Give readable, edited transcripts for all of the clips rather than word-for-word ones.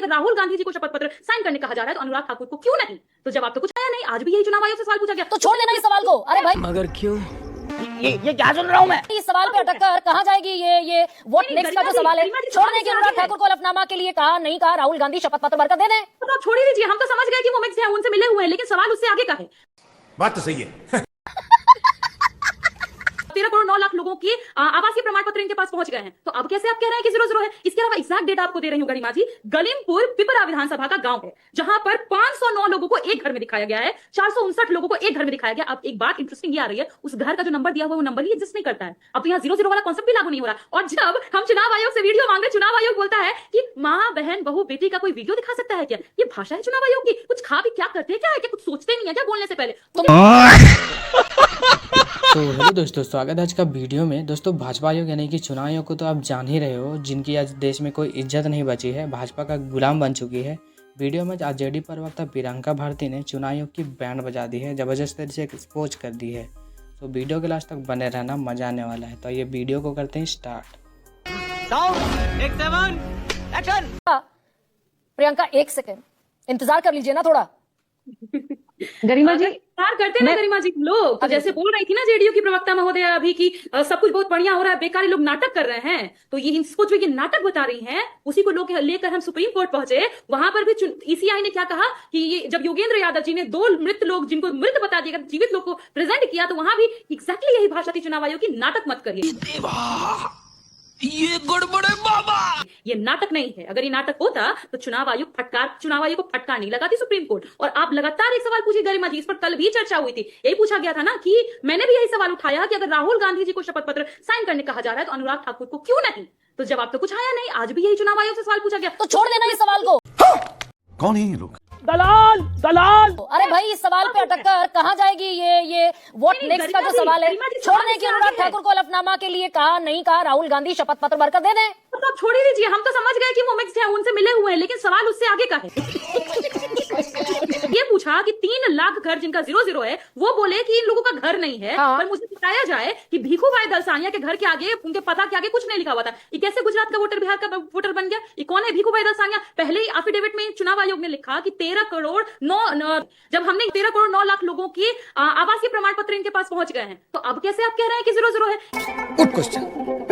अगर राहुल गांधी जी को शपथ पत्र साइन करने कहा जा रहा है तो अनुराग ठाकुर को क्यों नहीं? तो जवाब तो कुछ आया नहीं। आज भी यही चुनाव आयोग से सवाल पूछा गया, तो छोड़ देना इस सवाल को। अरे भाई मगर क्यों? ये क्या सुन रहा हूँ मैं? इस सवाल पे अटक कर कहाँ जाएगी ये वोट नेक्स्ट का जो सवाल है? छोड़ने की अनुराग ठाकुर को हलफनामा के लिए कहा नहीं कहा, राहुल गांधी शपथ पत्र भरकर दे दें। तो छोड़ ही दीजिए, हम तो समझ गए कि वो मिक्स है, उनसे मिले हुए हैं, लेकिन सवाल उससे आगे का है। बात तो सही है। 13 करोड़ 9 लाख लोगों की आवासीय प्रमाण पत्र इनके पास पहुंच गए हैं, तो अब कैसे आप कह रहे हैं कि 0-0 है? इसके अलावा एग्जैक्ट डेटा आपको दे रही हूँ गरिमा जी। गलीमपुर पिपरा विधानसभा का गांव है जहां पर 509 लोगों को एक घर में दिखाया गया है, 459 लोगों को एक घर में दिखाया गया। अब एक बात इंटरेस्टिंग ये आ रही है, उस घर का जो नंबर दिया हुआ है वो नंबर ही एग्जिस्ट नहीं करता है। अब तो यहाँ 0-0 वाला कॉन्सेप्ट भी लागू नहीं हो रहा। और जब हम चुनाव आयोग से वीडियो मांग रहे, चुनाव आयोग बोलता है कि माँ बहन बहू बेटी का कोई वीडियो दिखा सकता है क्या? ये भाषा है चुनाव आयोग की? कुछ खा भी क्या करते हैं क्या है क्या? कुछ सोचते नहीं है क्या बोलने से पहले? तो हेलो दोस्तों, स्वागत है आज का वीडियो में। दोस्तों, भाजपा आयोग यानी कि चुनाव आयोग को तो आप जान ही रहे हो, जिनकी आज देश में कोई इज्जत नहीं बची है, भाजपा का गुलाम बन चुकी है। वीडियो में आरजेडी प्रवक्ता प्रियंका भारती ने चुनाव आयोग की बैंड बजा दी है, जबरदस्त तरीके से एक्सपोज कर दी है। तो वीडियो के लास्ट तक बने रहना, मजा आने वाला है। तो ये वीडियो को करते हैं स्टार्ट। प्रियंका एक सेकेंड इंतजार कर लीजिए ना थोड़ा। गरिमा जी इंतजार करते हैं ना गरिमा जी लोग, तो जैसे बोल रही थी ना जेडीयू की प्रवक्ता महोदय अभी की सब कुछ बहुत बढ़िया हो रहा है, बेकार लोग नाटक कर रहे हैं, तो ये इसको जो ये नाटक बता रही हैं उसी को लोग लेकर हम सुप्रीम कोर्ट पहुंचे। वहां पर भी ईसीआई ने क्या कहा कि ये जब योगेंद्र यादव जी ने 2 मृत लोग जिनको मृत बता दिया, जीवित लोग को प्रेजेंट किया, तो वहां भी एग्जैक्टली यही भाषा थी चुनाव आयोग की, नाटक मत करिए। ये गड़बड़ है बाबा, ये नाटक नहीं है। अगर ये नाटक होता तो चुनाव आयोग को फटकार नहीं लगाती सुप्रीम कोर्ट। और आप लगातार एक सवाल पूछिए गरिमा जी, इस पर कल भी चर्चा हुई थी, यही पूछा गया था ना कि मैंने भी यही सवाल उठाया कि अगर राहुल गांधी जी को शपथ पत्र साइन करने कहा जा रहा है तो अनुराग ठाकुर को क्यों नहीं? तो जवाब तो कुछ आया नहीं। आज भी यही चुनाव आयोग से सवाल पूछा गया, तो छोड़ देना इस सवाल को। कौन है ये लोग? दलाल। अरे भाई इस सवाल पे अटक कर कहाँ जाएगी ये वोट नेक्स्ट का जो सवाल है? छोड़ने की अनुराग ठाकुर को हलफनामा के लिए कहा नहीं कहा, राहुल गांधी शपथ पत्र भरकर दे दें। तो आप छोड़ ही दीजिए, हम तो समझ गए कि वो मिक्स है, उनसे मिले हुए हैं, लेकिन सवाल उससे आगे का है। ये पूछा कि 3 लाख घर जिनका 0-0 है, वो बोले कि इन लोगों का घर नहीं है। हाँ। पर मुझे बताया जाए कि भीखू भाई दलसानिया के घर के आगे, उनके पता के आगे कुछ नहीं लिखा हुआ था। ये कैसे गुजरात का वोटर बिहार का वोटर बन गया? ये कौन है भीखू भाई दलसानिया? पहले ही एफिडेविट में चुनाव आयोग ने लिखा कि 13 करोड़ 9 लाख लोगों की आवासीय प्रमाण पत्र इनके पास पहुंच गए हैं, तो अब कैसे आप कह रहे हैं कि 0-0 है? Good question,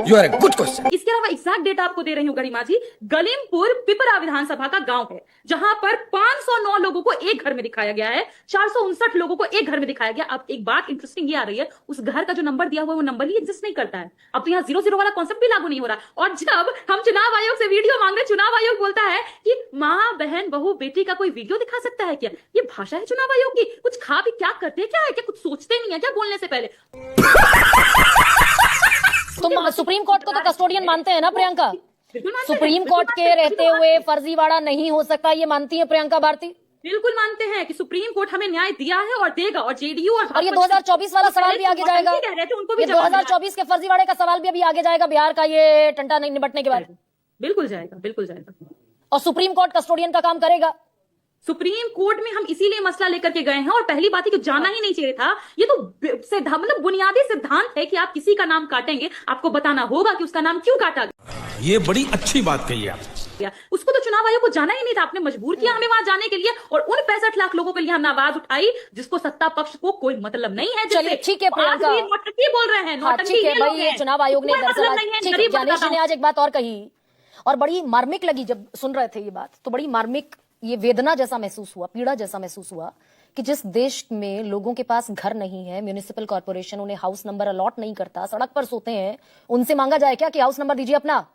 you are a good question. इसके अलावा एग्जैक्ट डेटा आपको दे रही हूँ गरिमा जी। गलीमपुर पिपरा विधानसभा का गांव है जहां पर 509 लोगों को एक घर में दिखाया गया है, 459 लोगों को एक घर में दिखाया गया। अब एक बात इंटरेस्टिंग ये आ रही है, उस घर का जो नंबर दिया हुआ है वो नंबर ही एग्जिस्ट नहीं करता है। अब तो यहाँ 0-0 वाला कॉन्सेप्ट भी लागू नहीं हो रहा। और जब हम चुनाव आयोग से वीडियो मांग रहे, चुनाव आयोग बोलता है कि माँ बहन बहू बेटी का कोई वीडियो दिखा सकता है क्या? ये भाषा है चुनाव आयोग की? कुछ खा भी क्या करते हैं क्या है क्या? कुछ सोचते नहीं है क्या बोलने से पहले? तुम सुप्रीम कोर्ट को तो कस्टोडियन मानते हैं ना प्रियंका? सुप्रीम कोर्ट के रहते हुए फर्जीवाड़ा नहीं हो सकता, ये मानती है प्रियंका भारती? बिल्कुल मानते हैं कि सुप्रीम कोर्ट हमें न्याय दिया है और देगा, और जेडीयू और ये 2024 वाला सवाल भी आगे जाएगा। ये 2024 के फर्जीवाड़े का सवाल भी अभी आगे जाएगा, बिहार का ये टंटा नहीं निबटने के बाद। बिल्कुल जाएगा, बिल्कुल जाएगा। और सुप्रीम कोर्ट कस्टोडियन का काम करेगा। सुप्रीम कोर्ट में हम इसीलिए मसला लेकर के गए हैं, और पहली बात है कि जाना ही नहीं चाहिए था। ये तो मतलब बुनियादी सिद्धांत है कि आप किसी का नाम काटेंगे, आपको बताना होगा कि उसका नाम क्यों काटा गया। ये बड़ी अच्छी बात कही आप। उसको तो चुनाव आयोग को जाना ही नहीं था, आपने मजबूर किया हमें वहां जाने के लिए, और उन 65 लाख लोगों के लिए हमने आवाज उठाई जिसको सत्ता पक्ष को कोई मतलब नहीं है। चलिए ठीक है प्रियंका, नौटंकी बोल रहे हैं, ठीक है भाई, ये चुनाव आयोग ने ज्ञानेश जी ने आज एक बात और कही, और बड़ी मार्मिक लगी जब सुन रहे थे ये बात, तो बड़ी मार्मिक, ये वेदना जैसा महसूस हुआ, पीड़ा जैसा महसूस हुआ कि जिस देश में लोगों के पास घर नहीं है, म्युनिसिपल कॉर्पोरेशन उन्हें हाउस नंबर अलॉट नहीं करता, सड़क पर सोते हैं, उनसे मांगा जाए क्या कि हाउस नंबर दीजिए अपना?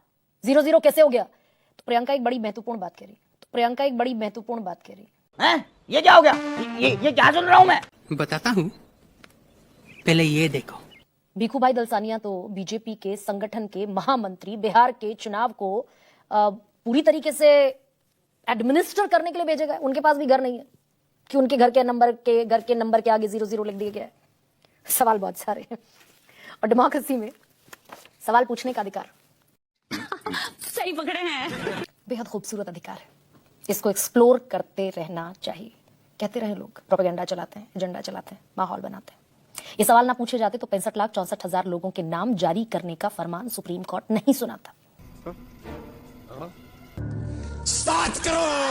0-0 कैसे हो गया? तो प्रियंका एक बड़ी महत्वपूर्ण बात कह रही हैं? ये क्या हो गया? ये क्या सुन रहा हूँ मैं? बताता हूँ, पहले ये देखो। भीखू भाई दलसानिया तो बीजेपी के संगठन के महामंत्री, बिहार के चुनाव को पूरी तरीके से एडमिनिस्टर करने के लिए भेजे गए। उनके पास भी घर नहीं है कि उनके घर के नंबर के आगे 0-0 लिख दिया गया है। सवाल बहुत सारे हैं, और डेमोक्रेसी में सवाल पूछने का अधिकार सही पकड़े हैं, बेहद खूबसूरत अधिकार है, इसको एक्सप्लोर करते रहना चाहिए। कहते रहे लोग प्रोपेगेंडा चलाते हैं, एजेंडा चलाते हैं, माहौल बनाते हैं। ये सवाल ना पूछे जाते तो 65,64,000 लोगों के नाम जारी करने का फरमान सुप्रीम कोर्ट नहीं सुनाता। 7 करोड़